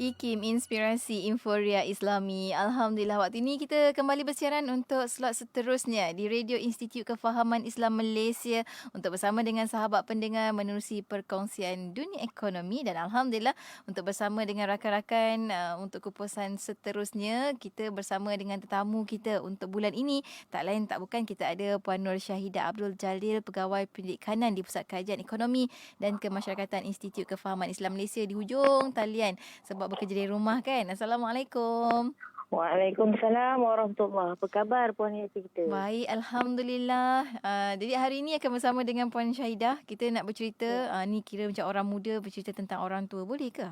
IKIM Inspirasi Inforia Islami. Alhamdulillah, waktu ini kita kembali bersiaran untuk slot seterusnya di Radio Institut Kefahaman Islam Malaysia untuk bersama dengan sahabat pendengar menerusi perkongsian dunia ekonomi, dan Alhamdulillah untuk bersama dengan rakan-rakan untuk kupasan seterusnya kita bersama dengan tetamu kita untuk bulan ini. Tak lain tak bukan, kita ada Puan Nur Syahidah Abdul Jalil, Pegawai Pendikanan di Pusat Kajian Ekonomi dan Kemasyarakatan Institut Kefahaman Islam Malaysia di hujung talian sebab bekerja dari rumah kan. Assalamualaikum. Waalaikumsalam warahmatullahi. Apa khabar Puan Yati kita? Baik, Alhamdulillah. Jadi hari ini akan bersama dengan Puan Syahidah. Kita nak bercerita, Ya. ni kira macam orang muda bercerita tentang orang tua. Boleh ke?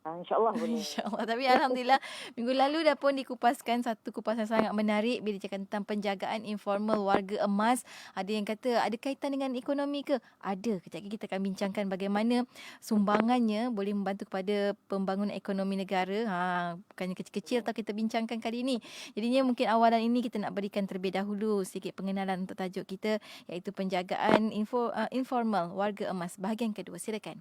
InsyaAllah boleh. InsyaAllah. Tapi Alhamdulillah minggu lalu dah pun dikupaskan satu kupasan sangat menarik bila cakap tentang penjagaan informal warga emas. Ada yang kata ada kaitan dengan ekonomi ke? Ada. Kejap lagi kita akan bincangkan bagaimana sumbangannya boleh membantu kepada pembangunan ekonomi negara. Bukannya kecil-kecil tau kita bincangkan kali ini. Jadinya mungkin awalan ini kita nak berikan terlebih dahulu sedikit pengenalan untuk tajuk kita, iaitu penjagaan informal warga emas. Bahagian kedua, silakan.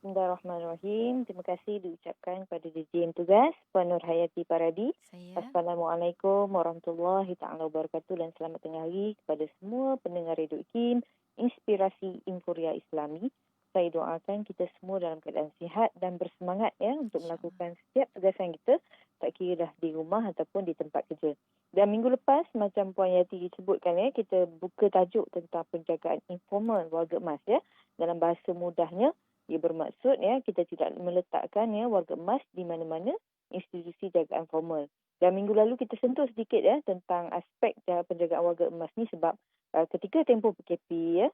Bismillahirrahmanirrahim. Terima kasih diucapkan kepada DJM Tugas, Puan Nur Hayati Paradi. Assalamualaikum warahmatullahi taala wabarakatuh dan selamat tengah hari kepada semua pendengar Radio IKIM, Inspirasi Inforia Islami. Saya doakan kita semua dalam keadaan sihat dan bersemangat ya untuk melakukan setiap tugasan kita, tak kira dah di rumah ataupun di tempat kerja. Dan minggu lepas, macam Puan Yati sebutkan ya, kita buka tajuk tentang penjagaan informal warga emas ya. Dalam bahasa mudahnya, ia bermaksud ya kita tidak meletakkan ya warga emas di mana-mana institusi jagaan formal. Dan minggu lalu kita sentuh sedikit ya tentang aspek penjagaan warga emas ni sebab ketika tempoh PKP ya,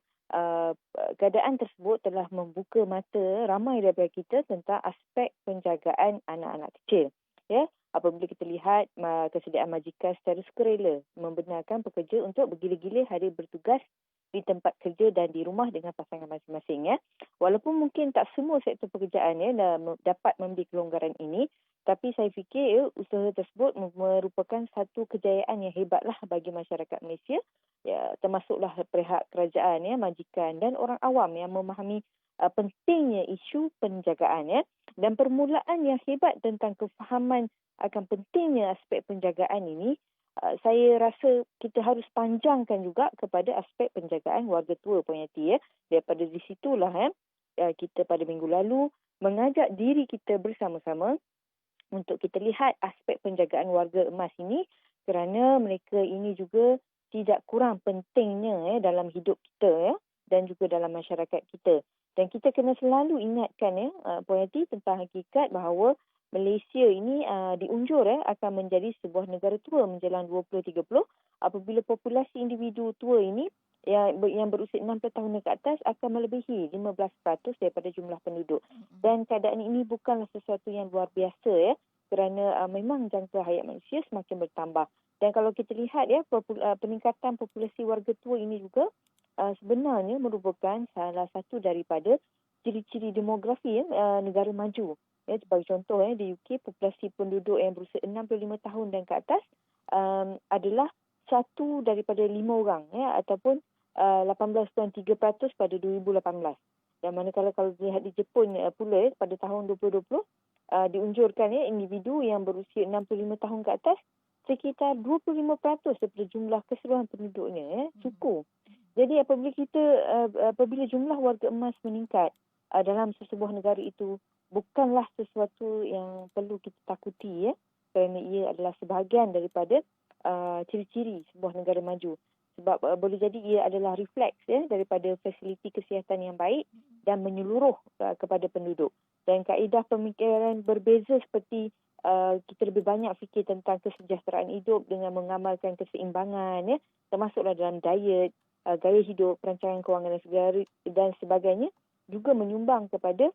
keadaan tersebut telah membuka mata ramai daripada kita tentang aspek penjagaan anak-anak kecil. Ya, apabila kita lihat kesediaan majikan secara sukarela membenarkan pekerja untuk bergila-gila hadir bertugas di tempat kerja dan di rumah dengan pasangan masing-masing ya. Walaupun mungkin tak semua sektor pekerjaan ya dapat memberi kelonggaran ini, tapi saya fikir ya, usaha tersebut merupakan satu kejayaan yang hebatlah bagi masyarakat Malaysia, ya, termasuklah pihak kerajaan ya, majikan dan orang awam yang memahami pentingnya isu penjagaan ya, dan permulaan yang hebat tentang kefahaman akan pentingnya aspek penjagaan ini. Saya rasa kita harus panjangkan juga kepada aspek penjagaan warga tua Puan Yati ya. Daripada di situlah kita pada minggu lalu mengajak diri kita bersama-sama untuk kita lihat aspek penjagaan warga emas ini, kerana mereka ini juga tidak kurang pentingnya dalam hidup kita ya, dan juga dalam masyarakat kita. Dan kita kena selalu ingatkan ya Puan Yati tentang hakikat bahawa Malaysia ini diunjur akan menjadi sebuah negara tua menjelang 2030 apabila populasi individu tua ini yang berusia 60 tahun ke atas akan melebihi 15% daripada jumlah penduduk. Dan keadaan ini bukanlah sesuatu yang luar biasa ya, kerana memang jangka hayat manusia semakin bertambah. Dan kalau kita lihat ya peningkatan populasi warga tua ini juga sebenarnya merupakan salah satu daripada ciri-ciri demografi negara maju. Ya, sebagai contoh di UK, populasi penduduk yang berusia 65 tahun dan ke atas adalah satu daripada 5 orang ya, ataupun 18.3% pada 2018. Dan manakala kalau dilihat di Jepun pula pada tahun 2020 diunjurkan individu yang berusia 65 tahun ke atas sekitar 25% daripada jumlah keseluruhan penduduknya cukup. Jadi apabila jumlah warga emas meningkat dalam sesebuah negara itu bukanlah sesuatu yang perlu kita takuti ya, kerana ia adalah sebahagian daripada ciri-ciri sebuah negara maju. Sebab boleh jadi ia adalah refleks ya daripada fasiliti kesihatan yang baik dan menyeluruh kepada penduduk. Dan kaedah pemikiran berbeza seperti kita lebih banyak fikir tentang kesejahteraan hidup dengan mengamalkan keseimbangan ya, termasuklah dalam diet, gaya hidup, perancangan kewangan dan sebagainya, juga menyumbang kepada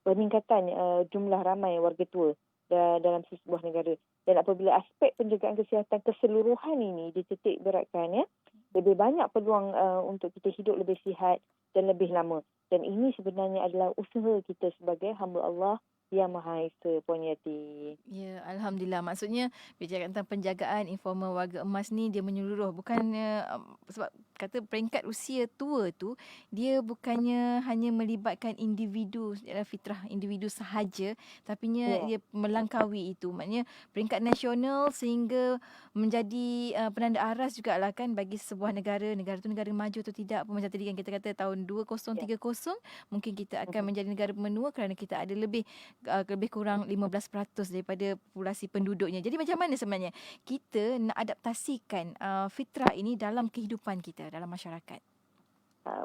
peningkatan jumlah ramai warga tua dalam sebuah negara. Dan apabila aspek penjagaan kesihatan keseluruhan ini dititik beratkan ya, lebih banyak peluang untuk kita hidup lebih sihat dan lebih lama. Dan ini sebenarnya adalah usaha kita sebagai hamba Allah yang Maha Esa, Puan Yati. Ya, Alhamdulillah. Maksudnya, bicara tentang penjagaan informal warga emas ni dia menyeluruh. Bukannya sebab kata peringkat usia tua tu, dia bukannya hanya melibatkan individu, fitrah individu sahaja, tapi Ya. ia melangkaui itu. Maknanya peringkat nasional sehingga menjadi penanda aras jugalah kan bagi sebuah negara. Negara tu negara maju atau tidak. Macam tadi kan kita kata tahun Ya. 2030 mungkin kita akan Mhm. menjadi negara pemenua kerana kita ada lebih kurang 15% daripada populasi penduduknya. Jadi macam mana sebenarnya kita nak adaptasikan fitrah ini dalam kehidupan kita, dalam masyarakat?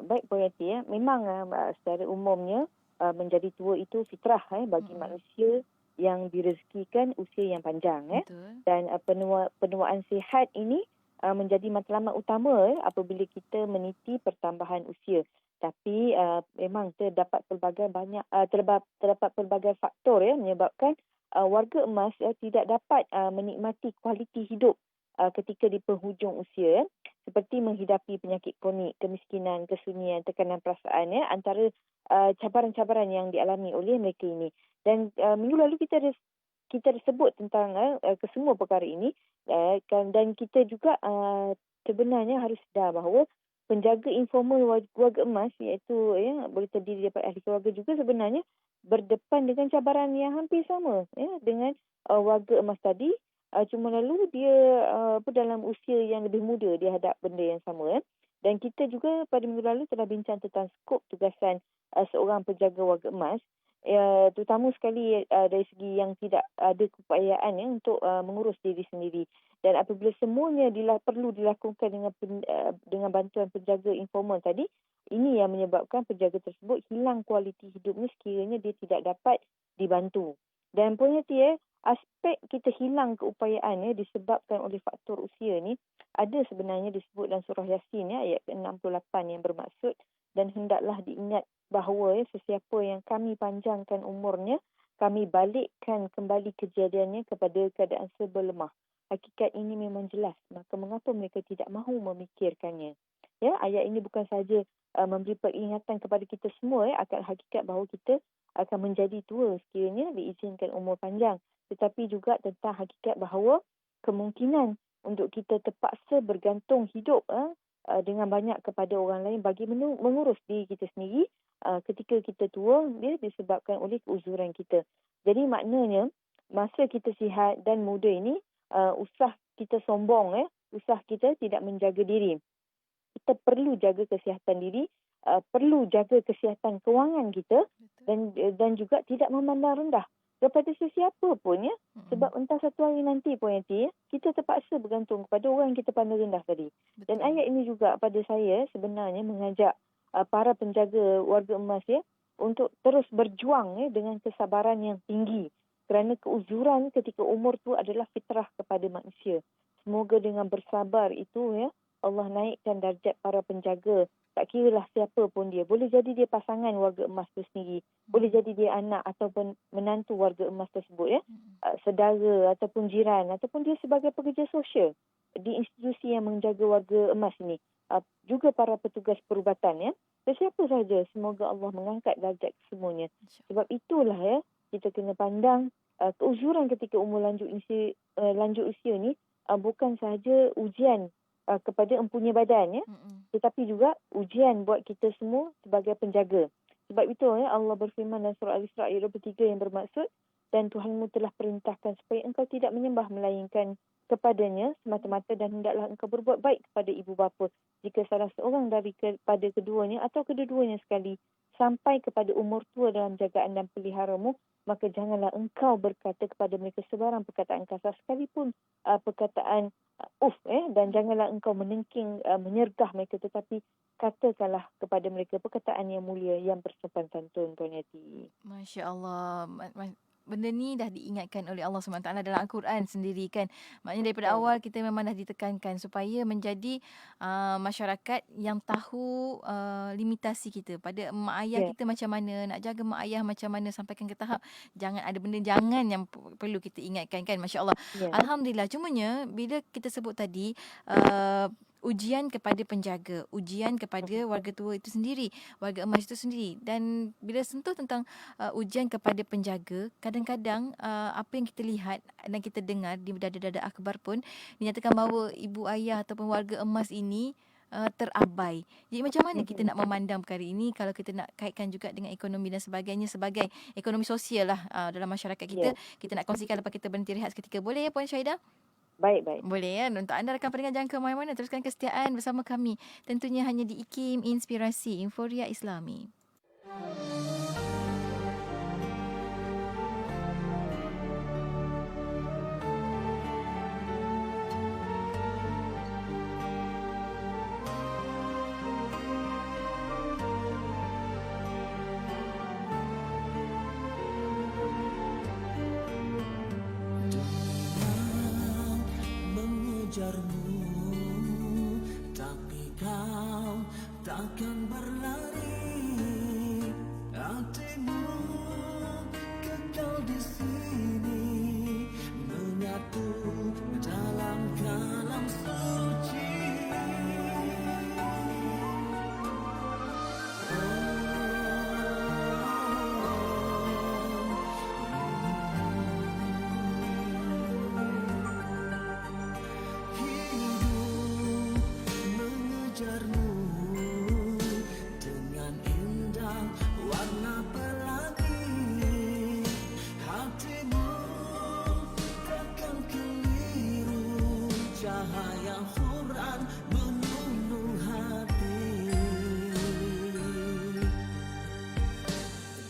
Baik Puan Yati, ya. Memang secara umumnya menjadi tua itu fitrah bagi Mm-mm. manusia yang direzekikan usia yang panjang. Betul. Dan penuaan sihat ini menjadi matlamat utama apabila kita meniti pertambahan usia. Tapi memang terdapat pelbagai faktor menyebabkan warga emas tidak dapat menikmati kualiti hidup ketika di penghujung usia, seperti menghidapi penyakit kronik, kemiskinan, kesunyian, tekanan perasaan antara cabaran-cabaran yang dialami oleh mereka ini. Dan minggu lalu kita sebut tentang kesemua perkara ini dan kita juga sebenarnya harus sedar bahawa penjaga informal warga emas, iaitu boleh terdiri daripada ahli keluarga juga, sebenarnya berdepan dengan cabaran yang hampir sama dengan warga emas tadi. Cuma lalu dia dalam usia yang lebih muda dia hadap benda yang sama. Dan kita juga pada minggu lalu telah bincang tentang skop tugasan seorang penjaga warga emas, terutama sekali dari segi yang tidak ada keupayaan untuk mengurus diri sendiri. Dan apabila semuanya perlu dilakukan dengan bantuan penjaga informal tadi, ini yang menyebabkan penjaga tersebut hilang kualiti hidupnya sekiranya dia tidak dapat dibantu. Dan Puan Yati, aspek kita hilang keupayaan disebabkan oleh faktor usia ni ada sebenarnya disebut dalam surah Yasin ayat ke-68 yang bermaksud, dan hendaklah diingat bahawa sesiapa yang kami panjangkan umurnya, kami balikkan kembali kejadiannya kepada keadaan serba lemah. Hakikat ini memang jelas, maka mengapa mereka tidak mahu memikirkannya? Ya, ayat ini bukan saja memberi peringatan kepada kita semua akan hakikat bahawa kita akan menjadi tua sekiranya diizinkan umur panjang, tetapi juga tentang hakikat bahawa kemungkinan untuk kita terpaksa bergantung hidup dengan banyak kepada orang lain bagi mengurus diri kita sendiri ketika kita tua, dia disebabkan oleh keuzuran kita. Jadi maknanya masa kita sihat dan muda ini, usah kita sombong, usah kita tidak menjaga diri. Kita perlu jaga kesihatan diri, perlu jaga kesihatan kewangan kita, dan juga tidak memandang rendah kepada sesiapa pun sebab entah satu hari nanti Puan Yati, kita terpaksa bergantung kepada orang yang kita pandang rendah tadi. Betul. Dan ayat ini juga pada saya sebenarnya mengajak para penjaga warga emas untuk terus berjuang dengan kesabaran yang tinggi, kerana keuzuran ketika umur tu adalah fitrah kepada manusia. Semoga dengan bersabar itu Allah naikkan darjat para penjaga. Tak kiralah siapa pun dia. Boleh jadi dia pasangan warga emas tu sendiri. Boleh jadi dia anak ataupun menantu warga emas tersebut saudara ataupun jiran, ataupun dia sebagai pekerja sosial di institusi yang menjaga warga emas ini. Juga para petugas perubatan sesiapa saja. Semoga Allah mengangkat darjat kesemuanya. Sebab itulah kita kena pandang keuzuran ketika umur lanjut usia ni bukan sahaja ujian kepada empunya badan tetapi juga ujian buat kita semua sebagai penjaga. Sebab itu Allah berfirman dalam surah Al-Isra ayat 23 yang bermaksud, dan Tuhanmu telah perintahkan supaya engkau tidak menyembah melainkan kepadanya semata-mata, dan hendaklah engkau berbuat baik kepada ibu bapa jika salah seorang daripada keduanya atau kedua-duanya sekali sampai kepada umur tua dalam jagaan dan peliharamu, maka janganlah engkau berkata kepada mereka sebarang perkataan kasar sekalipun perkataan dan janganlah engkau menengking menyergah mereka, tetapi katakanlah kepada mereka perkataan yang mulia yang bersopan santun Puan Yati. Masya Allah. Benda ni dah diingatkan oleh Allah SWT dalam Al-Quran sendiri kan. Maknanya daripada awal kita memang dah ditekankan supaya menjadi masyarakat yang tahu limitasi kita. Pada mak ayah kita macam mana, nak jaga mak ayah macam mana, sampaikan ke tahap jangan ada benda jangan yang perlu kita ingatkan kan. Masya Allah. Alhamdulillah. Cumanya bila kita sebut tadi ujian kepada penjaga, ujian kepada warga tua itu sendiri, warga emas itu sendiri. Dan bila sentuh tentang ujian kepada penjaga, kadang-kadang apa yang kita lihat dan kita dengar di dada-dada akhbar pun dinyatakan bahawa ibu ayah ataupun warga emas ini terabai. Jadi macam mana kita nak memandang perkara ini kalau kita nak kaitkan juga dengan ekonomi dan sebagainya sebagai ekonomi sosial lah dalam masyarakat kita. Kita nak kongsikan lepas kita berhenti rehat seketika. Boleh ya Puan Syahidah? Baik, baik. Boleh kan? Untuk anda rakan pendengar jangan ke mana-mana. Teruskan kesetiaan bersama kami. Tentunya hanya di IKIM Inspirasi Inforia Islami. Tapi kau takkan berlari, hatimu kekal di sini, menyatu dalam kalam suci. Dengan indah warna pelangi, hatimu takkan keliru, cahaya Quran memenuh hati.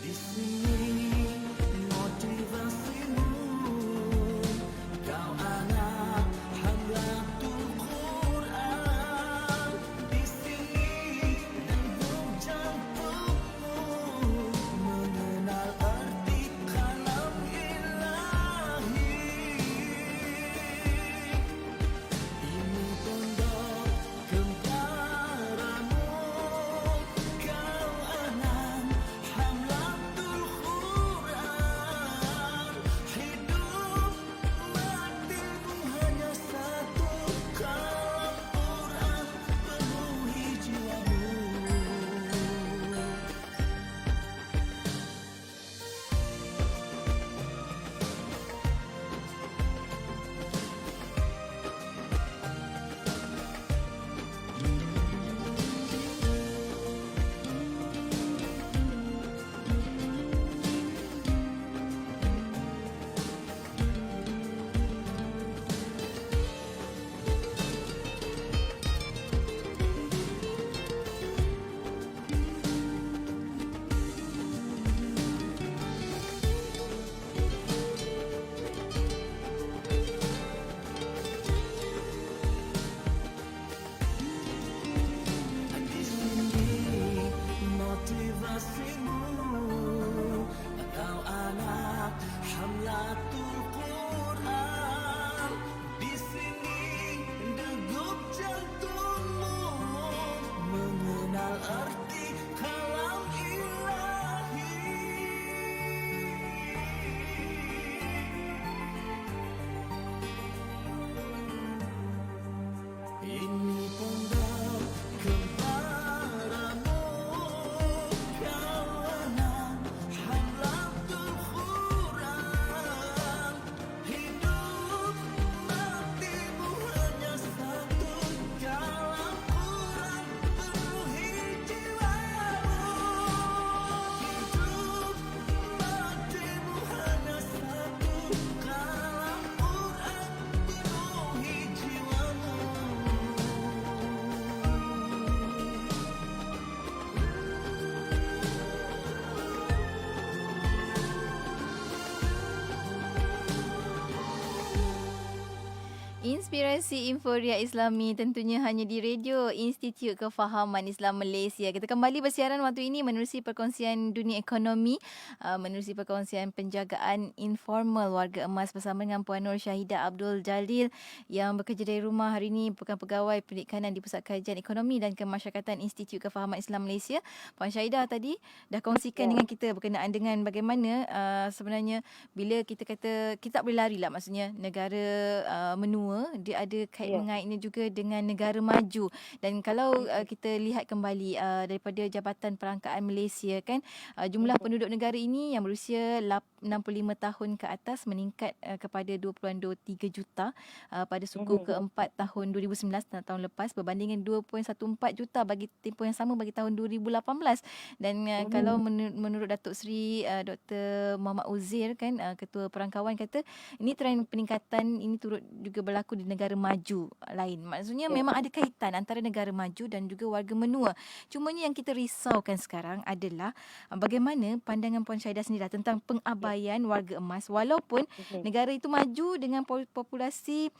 Di sini motivasimu, kau anak hamlatul Quran. Di sini denyut jantungmu mengenal arti kalam ilahi. Ini pondok kentaramu, kau anak hamlatul Quran. Hidup matimu hanya satu, kalam Quran penuhi jiwamu. Di sini motivasimu, kau anak hamlatul Quran. Di sini degup jantungmu mengenal arti kalam ilahi. Ini pondok kembaramu, kau anak hamlatul Quran. Hidup matimu hanya satu, kalam Quran penuhi jiwamu. Hidup matimu hanya satu, kalam Quran penuhi jiwamu. Inspirasi Inforia Islami tentunya hanya di Radio Institut Kefahaman Islam Malaysia. Kita kembali bersiaran waktu ini menerusi perkongsian dunia ekonomi, menerusi perkongsian penjagaan informal warga emas bersama dengan Puan Nur Syahidah Abdul Jalil yang bekerja dari rumah hari ini, bukan pegawai pendidikan di Pusat Kajian Ekonomi dan Kemasyarakatan Institut Kefahaman Islam Malaysia. Puan Syahidah tadi dah kongsikan dengan kita berkenaan dengan bagaimana sebenarnya bila kita kata kita tak boleh lari lah, maksudnya negara menua menua, dia ada kait Ya. mengaitnya juga dengan negara maju. Dan kalau kita lihat kembali daripada Jabatan Perangkaan Malaysia kan, jumlah penduduk negara ini yang berusia 65 tahun ke atas meningkat kepada 2.23 juta pada suku keempat tahun 2019, tahun lepas, berbanding dengan 2.14 juta bagi tempoh yang sama bagi tahun 2018. Dan kalau menurut Datuk Seri Dr. Muhammad Uzair kan, Ketua Perangkawan, kata ini trend peningkatan ini turut juga berlaku di negara maju lain. Maksudnya memang ada kaitan antara negara maju dan juga warga menua. Cumanya yang kita risaukan sekarang adalah bagaimana pandangan Puan Syahidah sendiri tentang pengabaian warga emas, walaupun negara itu maju dengan populasi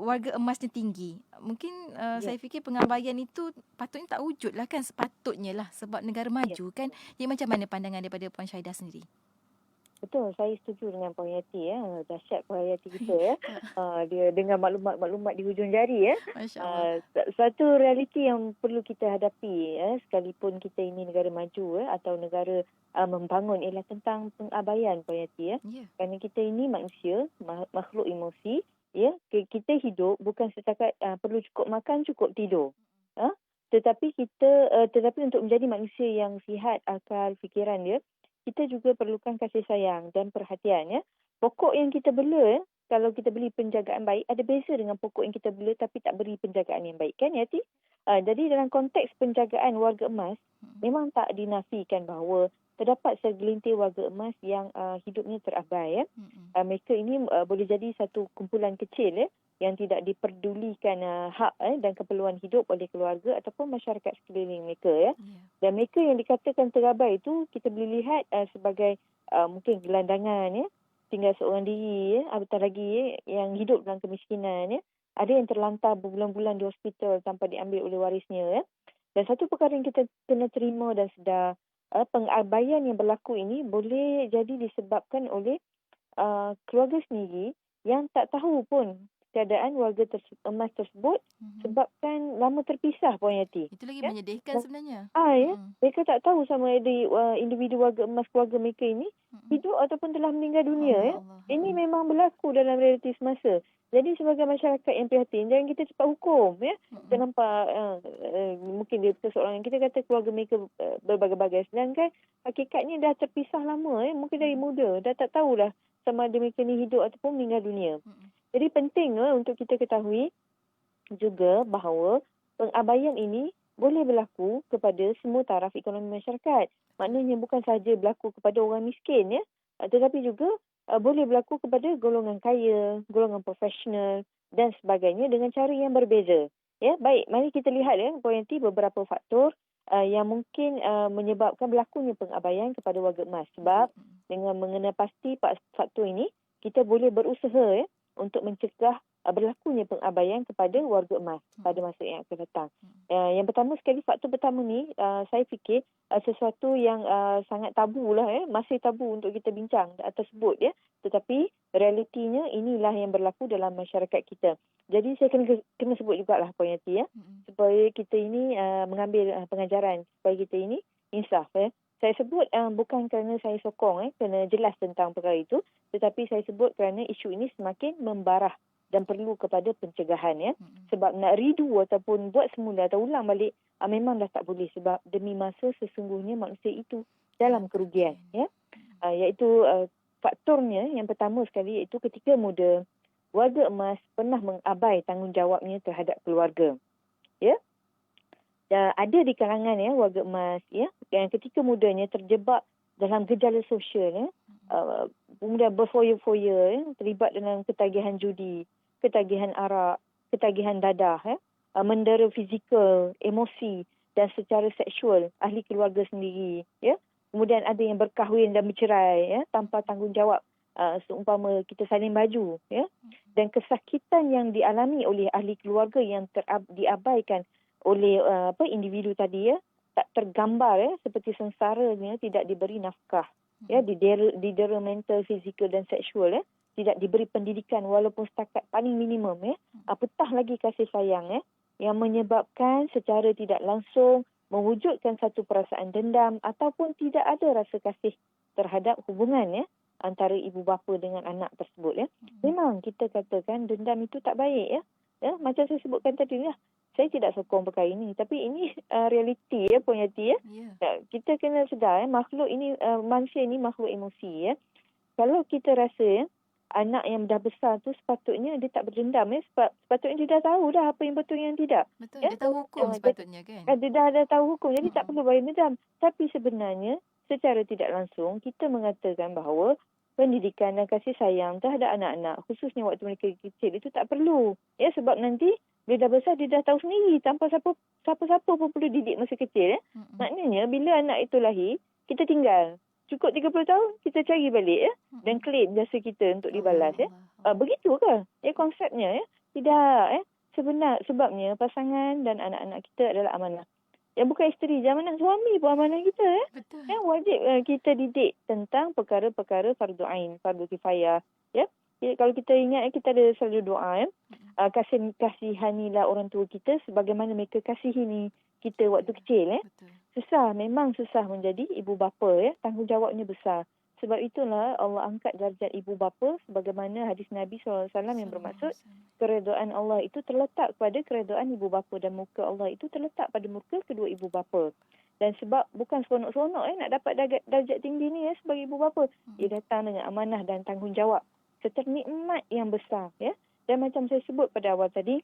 warga emasnya tinggi. Mungkin saya fikir pengabaian itu patutnya tak wujud lah kan, sepatutnya lah, sebab negara maju kan. Jadi macam mana pandangan daripada Puan Syahidah sendiri? Betul, saya setuju dengan Puan Hayati ya. Dahsyat Puan Hayati kita ya. Dia dengan maklumat-maklumat di hujung jari ya. Masya Allah. Satu realiti yang perlu kita hadapi ya, sekalipun kita ini negara maju ya, atau negara membangun, ialah tentang pengabaian Puan Hayati ya. Kerana kita ini manusia, makhluk emosi ya. Kita hidup bukan setakat perlu cukup makan, cukup tidur. Tetapi untuk menjadi manusia yang sihat akal fikiran dia, kita juga perlukan kasih sayang dan perhatian ya. Pokok yang kita bela, kalau kita beri penjagaan baik, ada beza dengan pokok yang kita bela tapi tak beri penjagaan yang baik kan Yati? Jadi dalam konteks penjagaan warga emas, memang tak dinafikan bahawa terdapat segelintir warga emas yang hidupnya terabai ya. Mereka ini boleh jadi satu kumpulan kecil ya, yang tidak diperdulikan hak dan keperluan hidup oleh keluarga ataupun masyarakat sekeliling mereka ya. Dan mereka yang dikatakan terabai itu kita boleh lihat sebagai mungkin gelandangan ya, tinggal seorang diri ya, apatah lagi ya, yang hidup dalam kemiskinan ya. Ada yang terlantar berbulan-bulan di hospital tanpa diambil oleh warisnya ya. Dan satu perkara yang kita kena terima dan sedar, pengabaian yang berlaku ini boleh jadi disebabkan oleh keluarga sendiri yang tak tahu pun keadaan warga emas tersebut sebabkan lama terpisah Puan Yati. Itu lagi menyedihkan sebenarnya. Mereka tak tahu sama ada individu warga emas keluarga mereka ini hidup ataupun telah meninggal dunia ya. Ini memang berlaku dalam realiti semasa. Jadi sebagai masyarakat yang prihatin, jangan kita cepat hukum ya. Kita nampak mungkin dia seseorang yang kita kata keluarga mereka berbagai-bagai, sedangkan hakikatnya dah terpisah lama ya, mungkin dari muda dah tak tahulah sama ada mereka ni hidup ataupun meninggal dunia. Jadi penting untuk kita ketahui juga bahawa pengabaian ini boleh berlaku kepada semua taraf ekonomi masyarakat. Maknanya bukan sahaja berlaku kepada orang miskin ya, tetapi juga boleh berlaku kepada golongan kaya, golongan profesional dan sebagainya dengan cara yang berbeza. Ya, baik, mari kita lihat ya Puan Yanti beberapa faktor yang mungkin menyebabkan berlakunya pengabaian kepada warga emas. Sebab dengan mengenal pasti faktor ini, kita boleh berusaha ya untuk mencegah berlakunya pengabaian kepada warga emas pada masa yang akan datang. Yang pertama sekali, faktor pertama ni saya fikir sesuatu yang sangat tabu lah masih tabu untuk kita bincang atau sebut ya. Tetapi realitinya inilah yang berlaku dalam masyarakat kita. Jadi saya kena sebut jugalah Puan Yati ya, supaya kita ini mengambil pengajaran, supaya kita ini insaf ya. Saya sebut bukan kerana saya sokong kerana jelas tentang perkara itu, tetapi saya sebut kerana isu ini semakin membarah dan perlu kepada pencegahan ya. Sebab nak redo ataupun buat semula atau ulang balik memang dah tak boleh, sebab demi masa sesungguhnya manusia itu dalam kerugian ya. Iaitu faktornya yang pertama sekali, iaitu ketika muda warga emas pernah mengabai tanggungjawabnya terhadap keluarga. Ya. Dan ada di kalangan ya warga emas ya yang ketika mudanya terjebak dalam gejala sosial ya, kemudian berfoya-foya ya, terlibat dalam ketagihan judi, ketagihan arak, ketagihan dadah ya, mendera fizikal, emosi dan secara seksual ahli keluarga sendiri ya. Kemudian ada yang berkahwin dan bercerai ya tanpa tanggungjawab, seumpama kita saling baju ya. Dan kesakitan yang dialami oleh ahli keluarga yang diabaikan oleh individu tadi ya, tak tergambar ya, seperti sengsaranya tidak diberi nafkah ya, didera mental, fizikal dan seksual ya, tidak diberi pendidikan walaupun setakat paling minimum ya, apatah lagi kasih sayang ya, yang menyebabkan secara tidak langsung mewujudkan satu perasaan dendam ataupun tidak ada rasa kasih terhadap hubungan ya antara ibu bapa dengan anak tersebut ya. Memang kita katakan dendam itu tak baik ya. Ya, macam saya sebutkan tadi lah. Saya tidak sokong perkara ini, tapi ini realiti ya Puan Yati ya. Kita kena sedar makhluk ini manusia ini makhluk emosi ya. Kalau kita rasa ya anak yang dah besar tu sepatutnya dia tak berdendam ya, sepatutnya dia dah tahu dah apa yang betul yang tidak. Betul, Ya? dia tahu hukum sepatutnya kan. Dia dah tahu hukum, jadi tak perlu bayar dendam. Tapi sebenarnya secara tidak langsung kita mengatakan bahawa pendidikan dan kasih sayang terhadap anak-anak, khususnya waktu mereka kecil itu tak perlu. Ya, sebab nanti bila dah besar dia dah tahu sendiri tanpa siapa-siapa pun perlu didik masa kecil ya. Maknanya bila anak itu lahir, kita tinggal. Cukup 30 tahun kita cari balik ya dan claim jasa kita untuk dibalas ya. Begitu ke? Ya konsepnya ya. Tidak ya. Sebabnya pasangan dan anak-anak kita adalah amanah. Ya bukan isteri, amanah suami pun amanah kita ya. Betul. Ya wajib kita didik tentang perkara-perkara fardu ain, fardu kifayah ya. Kalau kita ingat kita ada selalu doa ya. Kasihanilah orang tua kita sebagaimana mereka kasihi kita waktu kecil ya. Susah, memang susah menjadi ibu bapa ya. Tanggungjawabnya besar. Sebab itulah Allah angkat darjat ibu bapa sebagaimana hadis Nabi SAW yang bermaksud keredaan Allah itu terletak pada keredaan ibu bapa dan muka Allah itu terletak pada muka kedua ibu bapa. Dan sebab bukan seronok-seronok nak dapat darjat tinggi ni ya sebagai ibu bapa. Ia datang dengan amanah dan tanggungjawab serta nikmat yang besar ya. Dan macam saya sebut pada awal tadi,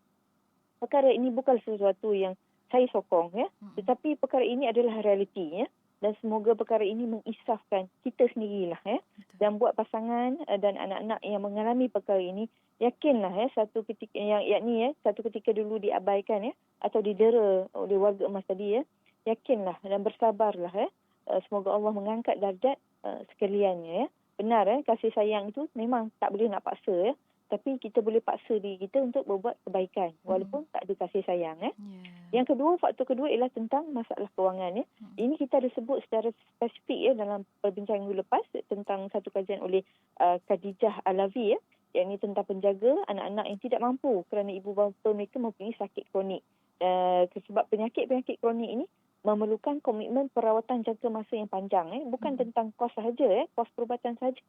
perkara ini bukan sesuatu yang saya sokong ya, tetapi perkara ini adalah realiti ya. Dan semoga perkara ini mengisafkan kita sendirilah ya. Dan buat pasangan dan anak-anak yang mengalami perkara ini, yakinlah ya satu ketika satu ketika dulu diabaikan ya atau didera oleh warga emas tadi ya. Yakinlah dan bersabarlah ya. Semoga Allah mengangkat darjat sekaliannya ya. Benar ya, kasih sayang itu memang tak boleh nak paksa ya. Tapi kita boleh paksa diri kita untuk berbuat kebaikan walaupun tak ada kasih sayang ya. Yang kedua, faktor kedua ialah tentang masalah kewangan ya. Ini kita ada sebut secara spesifik ya dalam perbincangan minggu lepas tentang satu kajian oleh Khadijah Alawi ya, yang ini tentang penjaga anak-anak yang tidak mampu kerana ibu bapa mereka mempunyai sakit kronik. Sebab penyakit-penyakit kronik ini memerlukan komitmen perawatan jangka masa yang panjang ya. Bukan tentang kos sahaja ya, kos perubatan sahaja,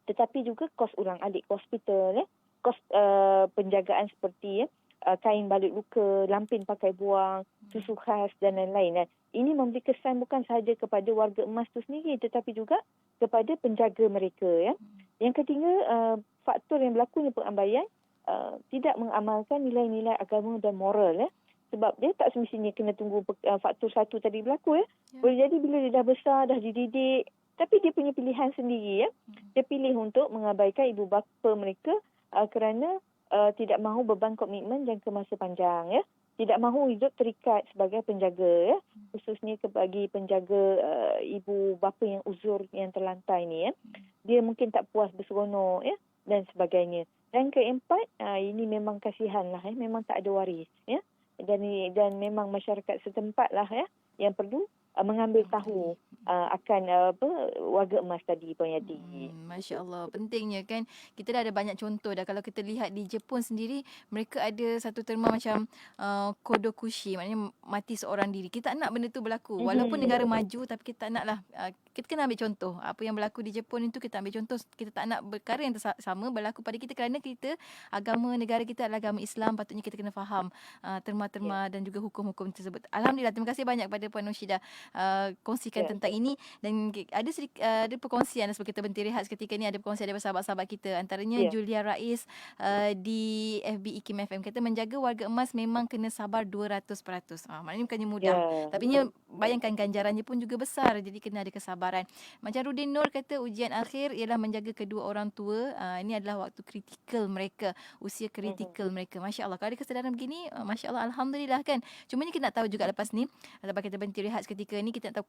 tetapi juga kos ulang-alik hospital ya, kos penjagaan seperti ya, kain balut luka, lampin pakai buang, susu khas dan lain-lain. Dan ini memberi kesan bukan sahaja kepada warga emas itu sendiri tetapi juga kepada penjaga mereka ya. Yang ketiga, faktor yang berlakunya pengabaian tidak mengamalkan nilai-nilai agama dan moral ya. Sebab dia tak semestinya kena tunggu faktor satu tadi berlaku ya. Boleh jadi bila dia dah besar, dah dididik, tapi dia punya pilihan sendiri ya. Dia pilih untuk mengabaikan ibu bapa mereka kerana tidak mahu beban komitmen jangka masa panjang ya. Tidak mahu hidup terikat sebagai penjaga ya. Khususnya bagi penjaga ibu bapa yang uzur yang terlantar ini ya. Dia mungkin tak puas berseronok ya dan sebagainya. Dan keempat, ini memang kasihan lah ya. Memang tak ada waris ya. Dan memang masyarakat setempat lah ya yang perlu mengambil tahu akan warga emas tadi Puan Yati. Masya Allah, pentingnya kan. Kita dah ada banyak contoh dah. Kalau kita lihat di Jepun sendiri, mereka ada satu terma macam kodokushi, maknanya mati seorang diri. Kita tak nak benda tu berlaku. Walaupun negara maju, tapi kita tak nak lah. Kita kena ambil contoh. Apa yang berlaku di Jepun itu kita ambil contoh. Kita tak nak perkara yang sama berlaku pada kita kerana kita, agama negara kita adalah agama Islam. Patutnya kita kena faham terma-terma dan juga hukum-hukum tersebut. Alhamdulillah, terima kasih banyak kepada Puan Nursyida kongsikan tentang ini. Dan ada ada perkongsian sebelum kita berhenti rehat seketika ni, ada perkongsian daripada sahabat-sahabat kita, antaranya Julia Rais di FB IKIM FM kata menjaga warga emas memang kena sabar 200%. Maknanya bukannya mudah, tapi bayangkan ganjarannya pun juga besar, jadi kena ada kesabaran. Macam Rudin Nur kata ujian akhir ialah menjaga kedua orang tua. Ini adalah waktu kritikal mereka, usia kritikal mereka. Masya Allah, kalau ada kesedaran begini, Masya Allah, Alhamdulillah kan. Cuma ni kita nak tahu juga lepas ni, lepas kita berhenti rehat seketika ni, kita nak tahu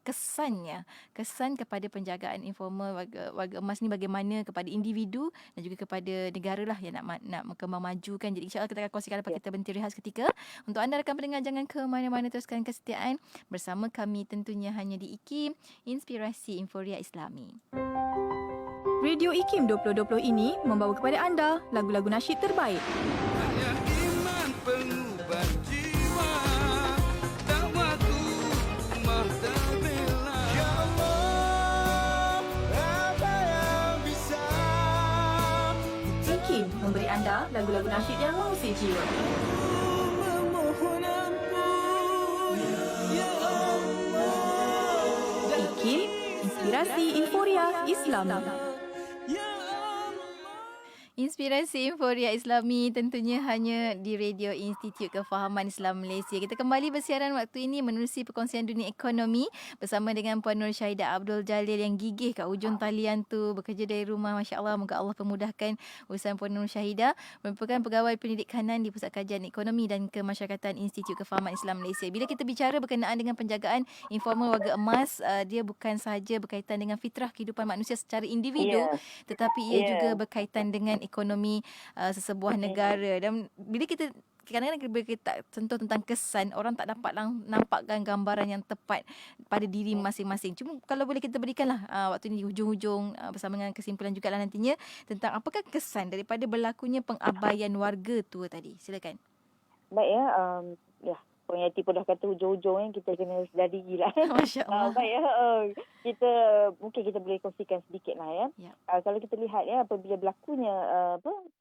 kesan kepada penjagaan informal warga emas ni bagaimana kepada individu dan juga kepada negara lah yang nak berkembang maju kan. Jadi insyaAllah kita akan kongsikan lepas kita berhenti rehat seketika. Untuk anda rakan pendengar, jangan ke mana-mana, teruskan kesetiaan bersama kami tentunya hanya di IKIM, Inspirasi Inforia Islami. Radio IKIM 2020 ini membawa kepada anda lagu-lagu nasyid terbaik. Hanya iman pengubah jiwa, dakwaku mahtabila. Ya Allah, apa yang bisa anda lagu-lagu nasyid yang mengusik jiwa. Memohon ampun, ya Allah. IKIM, Inspirasi Inforia Islami. Ya Allah. Inspirasi Inforia Islami tentunya hanya di Radio Institut Kefahaman Islam Malaysia. Kita kembali bersiaran waktu ini menerusi perkongsian dunia ekonomi bersama dengan Puan Nur Syahidah Abdul Jalil yang gigih kat ujung talian tu, bekerja dari rumah. Masya Allah, moga Allah pemudahkan urusan Puan Nur Syahidah. Merupakan pegawai pendidik kanan di Pusat Kajian Ekonomi dan Kemasyarakatan Institut Kefahaman Islam Malaysia. Bila kita bicara berkenaan dengan penjagaan informal warga emas, dia bukan sahaja berkaitan dengan fitrah kehidupan manusia secara individu, tetapi ia juga berkaitan dengan ekonomi sesebuah negara. Dan bila kita kadang-kadang bila kita sentuh tentang kesan, orang tak dapat nampakkan gambaran yang tepat pada diri masing-masing. Cuma kalau boleh kita berikanlah waktu ini di hujung-hujung bersama dengan kesimpulan juga nantinya tentang apakah kesan daripada berlakunya pengabaian warga tua tadi. Silakan. Baik ya, Puan Yati pun dah kata hujung-hujung kita kena sedar diri lah. Masya Allah. Baik ya, mungkin kita boleh kongsikan sedikit lah ya. Ya. Kalau kita lihat ya, apabila berlakunya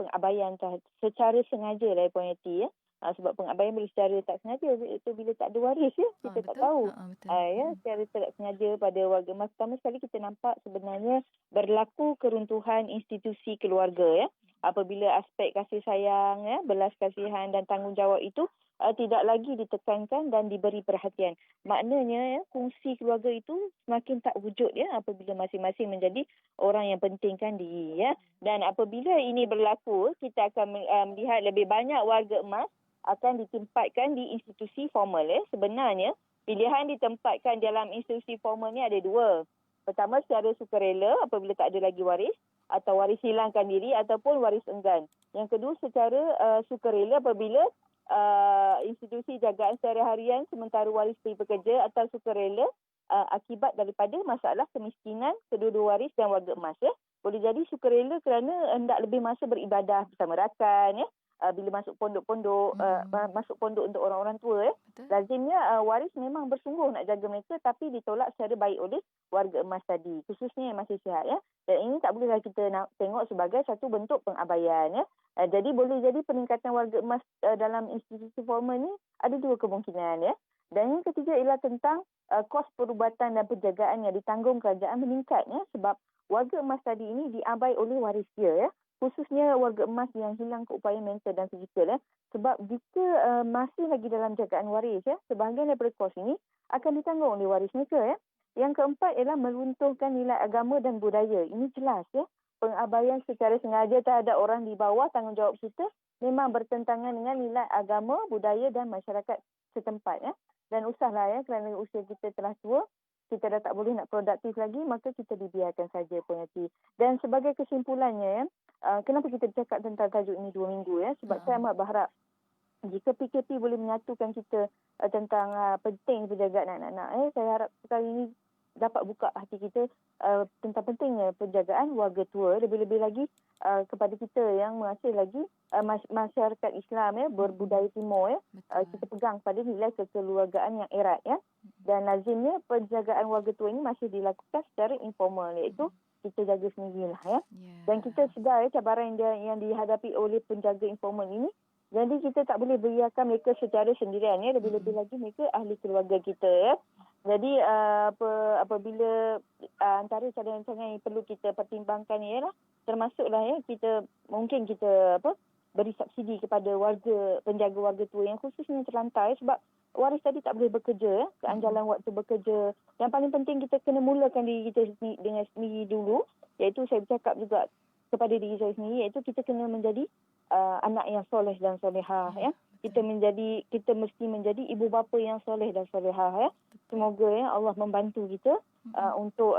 pengabaian secara sengaja lah Puan Yati ya. Sebab pengabaian boleh secara tak sengaja itu bila tak ada waris ya, kita tak Betul. tahu. Betul. Ya, secara tak sengaja pada warga emas. Pertama sekali kita nampak sebenarnya berlaku keruntuhan institusi keluarga ya. Apabila aspek kasih sayang ya, belas kasihan dan tanggungjawab itu tidak lagi ditekankan dan diberi perhatian. Maknanya ya, fungsi keluarga itu semakin tak wujud ya apabila masing-masing menjadi orang yang pentingkan diri ya. Dan apabila ini berlaku, kita akan melihat lebih banyak warga emas akan ditempatkan di institusi formal ya. Sebenarnya pilihan ditempatkan dalam institusi formal ni ada dua. Pertama, secara sukarela apabila tak ada lagi waris, atau waris hilangkan diri ataupun waris enggan. Yang kedua, secara sukarela apabila institusi jagaan secara harian sementara waris pergi bekerja atau sukarela akibat daripada masalah kemiskinan kedua-dua waris dan warga emas ya. Boleh jadi sukarela kerana hendak lebih masa beribadah bersama rakan ya. Bila masuk pondok-pondok, masuk pondok untuk orang-orang tua ya. Lazimnya waris memang bersungguh nak jaga mereka tapi ditolak secara baik oleh warga emas tadi, khususnya yang masih sihat ya. Dan ini tak bolehlah kita nak tengok sebagai satu bentuk pengabaian ya. Jadi boleh jadi peningkatan warga emas dalam institusi formal ni ada dua kemungkinan ya. Dan yang ketiga ialah tentang kos perubatan dan penjagaan yang ditanggung kerajaan meningkat ya, sebab warga emas tadi ini diabai oleh waris dia ya. Khususnya warga emas yang hilang keupayaan mental dan fizikal ya. Sebab jika masih lagi dalam jagaan waris ya, sebahagian daripada kos ini akan ditanggung oleh waris mereka ya. Yang keempat ialah meruntuhkan nilai agama dan budaya. Ini jelas ya. Pengabaian secara sengaja terhadap orang di bawah tanggungjawab kita memang bertentangan dengan nilai agama, budaya dan masyarakat setempat ya. Dan usahlah ya, kerana usia kita telah tua, kita dah tak boleh nak produktif lagi, maka kita dibiarkan saja Puan Yati. Dan sebagai kesimpulannya ya, kenapa kita bercakap tentang tajuk ini 2 minggu ya, sebab saya amat berharap jika PKP boleh menyatukan kita tentang penting penjagaan anak-anak. Saya harap kali ini dapat buka hati kita tentang pentingnya penjagaan warga tua, lebih-lebih lagi kepada kita yang masih lagi masyarakat Islam ya, berbudaya timur ya. Kita pegang pada nilai kekeluargaan yang erat ya. Dan lazimnya penjagaan warga tua ini masih dilakukan secara informal, iaitu kita jaga sendirilah ya. Dan kita sedar ya, cabaran yang dihadapi oleh penjaga informal ini. Jadi kita tak boleh biarkan mereka secara sendirian ya, lebih-lebih lagi mereka ahli keluarga kita ya. Jadi apabila antara cadangan-cadangan yang perlu kita pertimbangkan ialah termasuklah ya, kita beri subsidi kepada penjaga warga tua yang khususnya terlantar ya, sebab waris tadi tak boleh bekerja ya, keanjalan waktu bekerja. Yang paling penting kita kena mulakan diri kita dengan sendiri dulu, iaitu saya bercakap juga kepada diri saya sendiri, iaitu kita kena menjadi anak yang soleh dan solehah ya. Kita mesti menjadi ibu bapa yang soleh dan solehah ya. Semoga ya Allah membantu kita untuk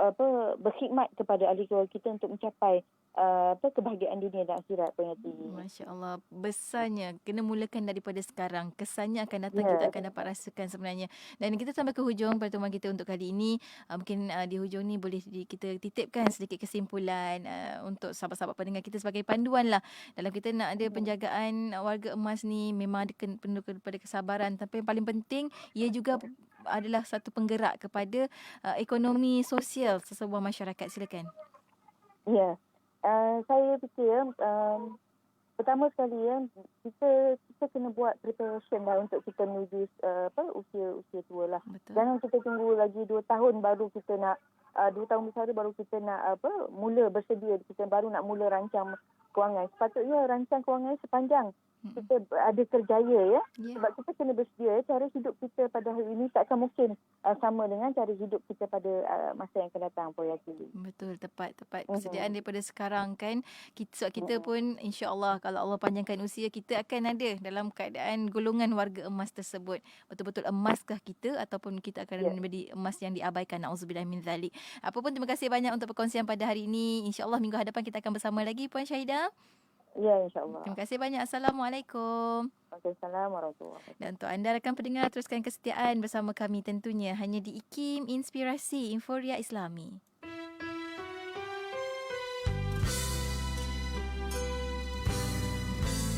berkhidmat kepada ahli keluarga kita untuk mencapai kebahagiaan dunia dan akhirat Puan Yati. Masya-Allah, besarnya kena mulakan daripada sekarang. Kesannya akan datang, kita akan dapat rasakan sebenarnya. Dan kita sampai ke hujung pertemuan kita untuk kali ini. Mungkin di hujung ni boleh kita titipkan sedikit kesimpulan untuk sahabat-sahabat pendengar kita sebagai panduan lah. Dalam kita nak ada penjagaan warga emas ni memang perlu kepada kesabaran, tapi yang paling penting ia juga adalah satu penggerak kepada ekonomi sosial sesebuah masyarakat. Silakan. Ya. Saya fikir pertama sekali kita kena buat preparation lah untuk kita menuju usia tua lah. Betul. Jangan kita tunggu lagi 2 tahun baru kita nak 2 tahun bersara baru kita nak mula bersedia, kita baru nak mula rancang kewangan. Sepatutnya rancang kewangan sepanjang kita ada kerjaya ya. Sebab kita kena bersedia, cara hidup kita pada hari ini takkan mungkin sama dengan cara hidup kita pada masa yang akan datang, Puan Yati. Betul, tepat. Persediaan daripada sekarang kan. Kita pun insya-Allah kalau Allah panjangkan usia, kita akan ada dalam keadaan golongan warga emas tersebut. Betul-betul emaskah kita ataupun kita akan menjadi emas yang diabaikan. Nauzubillah min zalik. Apa pun terima kasih banyak untuk perkongsian pada hari ini. Insya-Allah minggu hadapan kita akan bersama lagi Puan Syahidah. Ya, insya-Allah. Terima kasih banyak. Assalamualaikum. Waalaikumsalam warahmatullahi wabarakatuh. Dan untuk anda rakan pendengar, teruskan kesetiaan bersama kami tentunya hanya di IKIM Inspirasi Inforia Islami.